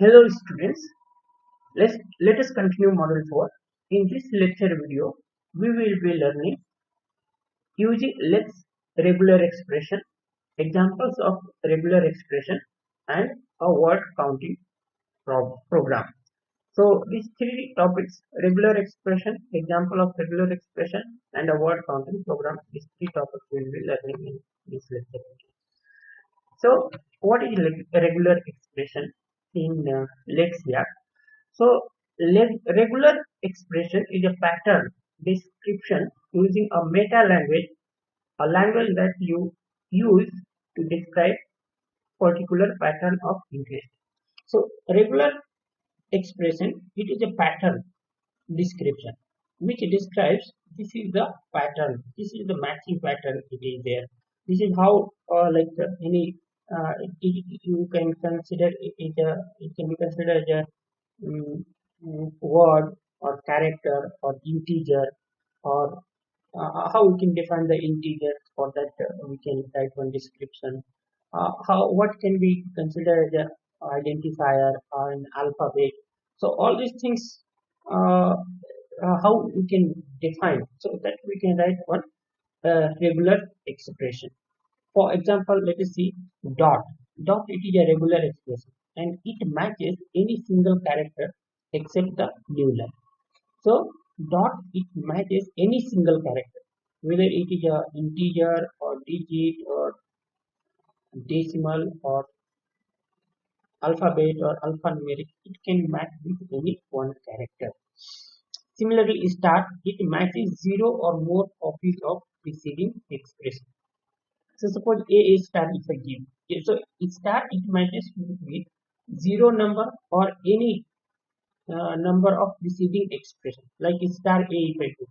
Hello students, let us continue model 4. In this lecture video, we will be learning using let's regular expression, examples of regular expression and a word counting program. So these three topics, regular expression, example of regular expression and a word counting program, these three topics we will be learning in this lecture video. So what is regular expression in Lexia? So regular expression is a pattern description using a meta language, a language that you use to describe particular pattern of interest. So regular expression, it is a pattern description which describes this is the pattern, this is the matching pattern it is there. This is how any you can consider it can be considered as a word or character or integer or how we can define the integer. For that we can write one description. How what can be considered as a identifier or an alphabet. So all these things how we can define, so that we can write one regular expression. For example, let us see dot. Dot, it is a regular expression and it matches any single character except the new line. So dot, it matches any single character, whether it is a integer or digit or decimal or alphabet or alphanumeric. It can match with any one character. Similarly, star, it matches zero or more copies of preceding expression. So suppose A star is a given. So star, it matches with zero number or any number of preceding expression, like star A if I do.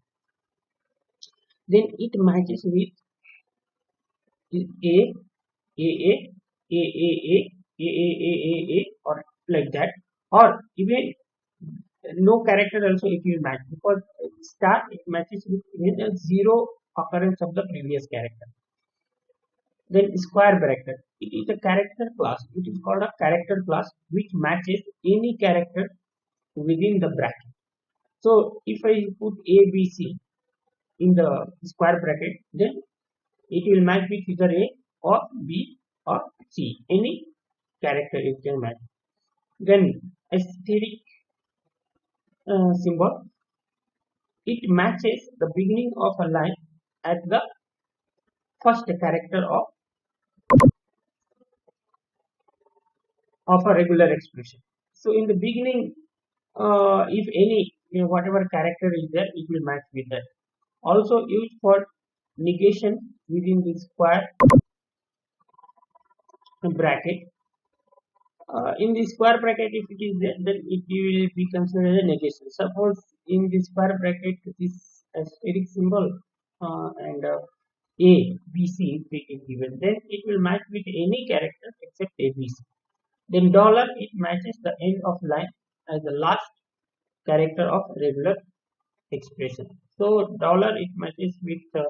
Then it matches with A, A, A, or like that, or even no character also it will match, because star, it matches with even a zero occurrence of the previous character. Then square bracket, it is a character class. It is called a character class which matches any character within the bracket. So if I put A, B, C in the square bracket, then it will match with either A or B or C. Any character it can match. Then asterisk symbol, it matches the beginning of a line at the first character of a regular expression. So in the beginning, if any whatever character is there, it will match with that. Also used for negation within the square bracket. In the square bracket, if it is there, then it will be considered a negation. Suppose in the square bracket, this asterisk symbol and A, B, C if it is given, then it will match with any character except A, B, C. Then dollar, it matches the end of line as the last character of regular expression. So dollar, it matches with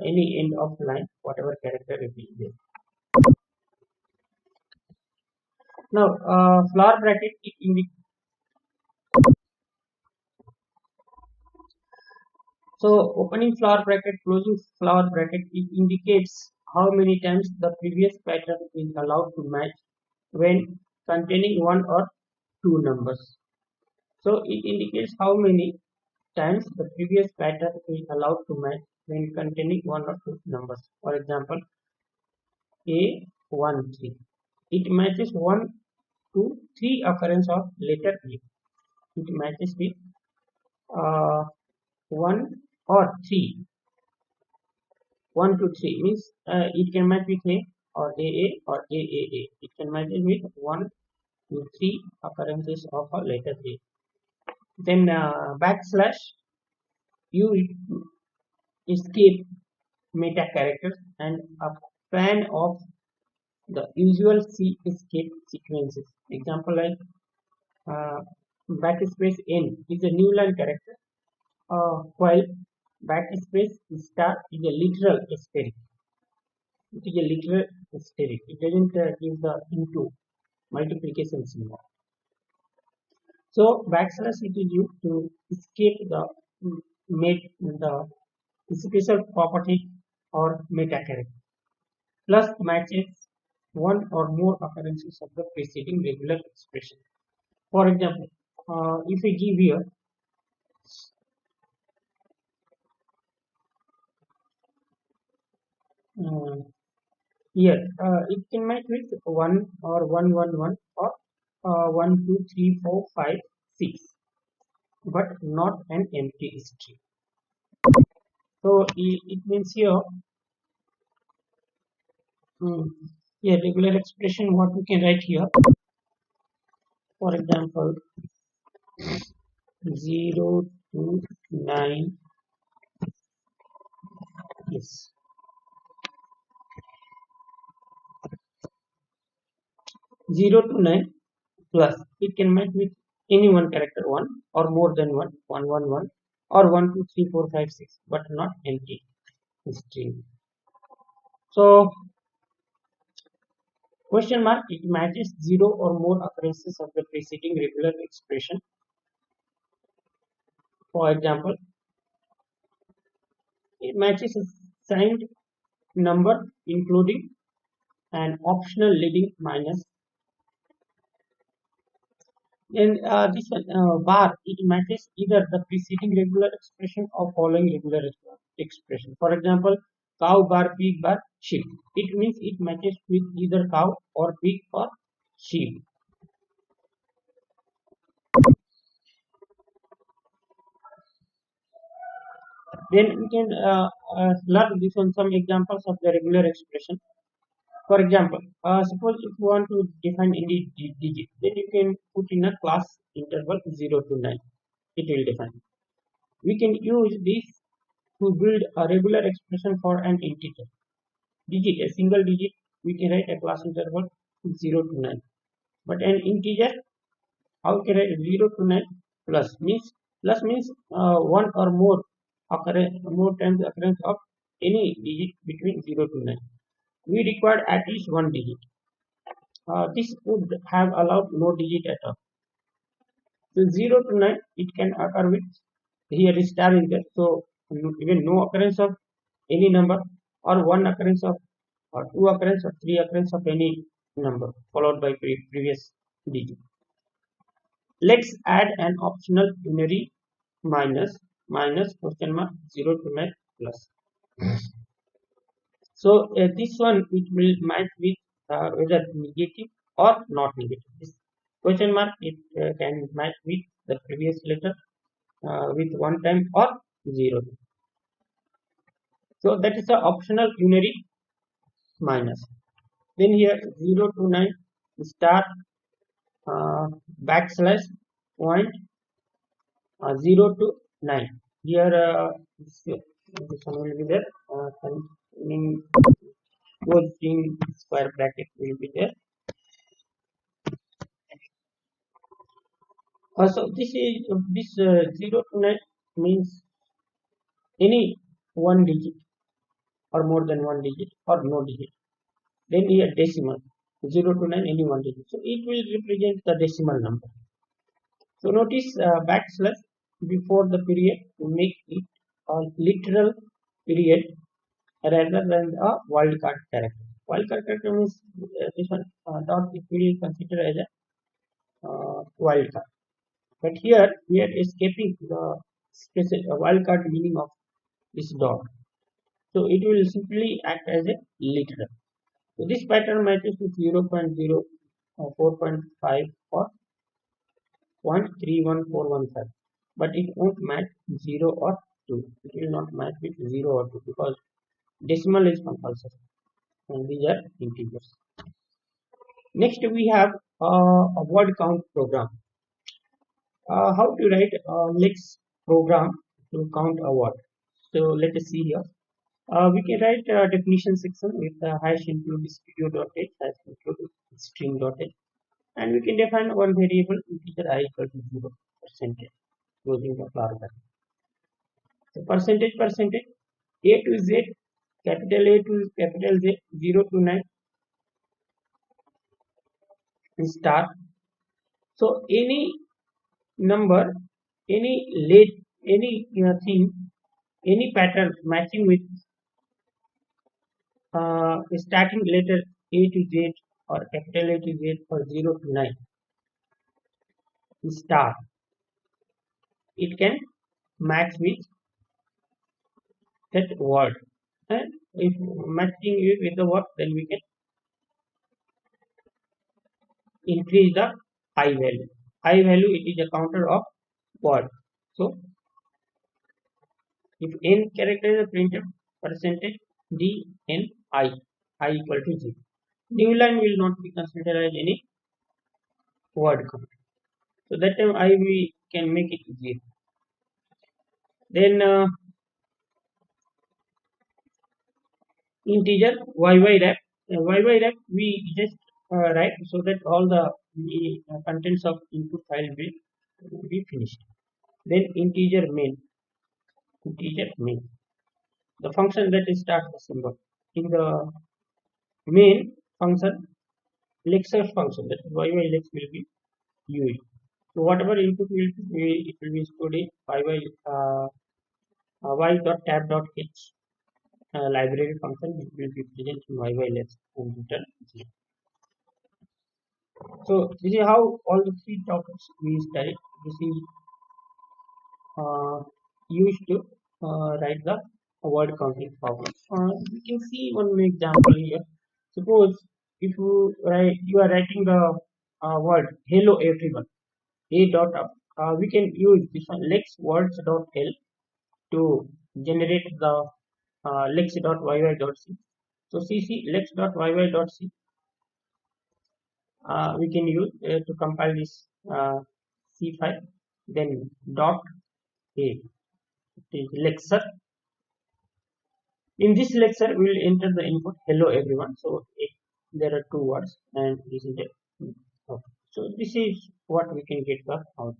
any end of line, whatever character it is there. Now, flower bracket, it indicates. So opening flower bracket, closing flower bracket, it indicates how many times the previous pattern is allowed to match when containing one or two numbers. So it indicates how many times the previous pattern is allowed to match when containing one or two numbers. For example, A13. It matches 1, 2, 3 occurrence of letter A. It matches with 1 or 3. 1 to 3 means it can match with A or AA or AAA. It can match with 1 to 3 occurrences of a letter A. Then backslash, you escape meta characters and a fan of the usual C escape sequences. Example like backspace N is a new line character, while backspace star is a literal asterisk. It is a literal asterisk. It doesn't give the into multiplication symbol. So backslash it is used to escape the the special property or meta character. Plus matches one or more occurrences of the preceding regular expression. For example, if we give here uh, here it can match with 1 or 111 or 1 2 3 4 5 6, but not an empty string. So it means here mm, yeah, regular expression what we can write here. For example, 0 to 9 is 0 to 9 plus it can match with any one character 1 or more than 1 or 1 2 3 4 5 6, but not empty string. So question mark it matches 0 or more occurrences of the preceding regular expression. For example, it matches a signed number including an optional leading minus. Then this one bar it matches either the preceding regular expression or following regular expression. For example, cow bar, pig bar, sheep. It means it matches with either cow or pig or sheep. Then we can learn this one some examples of the regular expression. For example, suppose if you want to define any digit, then you can put in a class interval 0 to 9. It will define. We can use this to build a regular expression for an integer. Digit, a single digit, we can write a class interval 0 to 9. But an integer, how can I write 0 to 9 plus means one or more more times occurrence of any digit between 0 to 9. We require at least one digit. This would have allowed no digit at all. So 0 to 9 it can occur with here is star is there. So even no occurrence of any number or one occurrence of or two occurrence or three occurrence of any number followed by previous digit. Let's add an optional unary minus question mark 0 to 9 plus. So this one it will match with whether negative or not negative. This question mark it can match with the previous letter with one time or 0. So that is the optional unary minus. Then here 0 to 9 star backslash point 0 to 9. Here this one will be there. Containing closing square bracket will be there. So this is this 0 to 9 means any one digit or more than one digit or no digit. Then here decimal 0 to 9 any one digit. So it will represent the decimal number. So notice backslash before the period to make it a literal period rather than a wildcard character. Wildcard character means this one dot it will consider as a wildcard. But here we are escaping the specific wildcard meaning of this dot. So it will simply act as a literal. So this pattern matches with 0.0, 4.5 or 0.31415, but it won't match 0 or 2. It will not match with 0 or 2 because decimal is compulsory and these are integers. Next we have a word count program. How to write a Lex program to count a word. So let us see here. We can write a definition section with the hash include studio.h hash include string.h, and we can define one variable integer I equal to 0 percentage closing the flower bracket. So percentage A to Z, capital A to capital Z, 0 to 9 star. So any number, any late, any thing, any pattern matching with starting letter A to Z or capital A to Z or 0 to 9 star, it can match with that word, and if matching it with the word, then we can increase the I value. I value, it is a counter of word. So if n character is printed, percentage d n I equal to 0. New line will not be considered as any word count. So that time I we can make it 0. Then integer yy wrap we just write so that all the contents of input file will be finished. Then integer main, the function that is start the symbol in the main function, lexer function, that is yylex will be ue. So whatever input will be, it will be stored in y dot tab dot h library function, which will be present in yylex and return 0. So this is how all the three topics we studied. This is used to write the word counting problem. We can see one example here. Suppose if you are writing the word hello everyone, a dot up, we can use this one lex words dot l to generate the lex dot yy dot c. So cc lex dot yy dot c we can use to compile this c file. Then dot a, it is lexer. In this lecture we will enter the input hello everyone. So there are two words and this is the okay. So this is what we can get the output.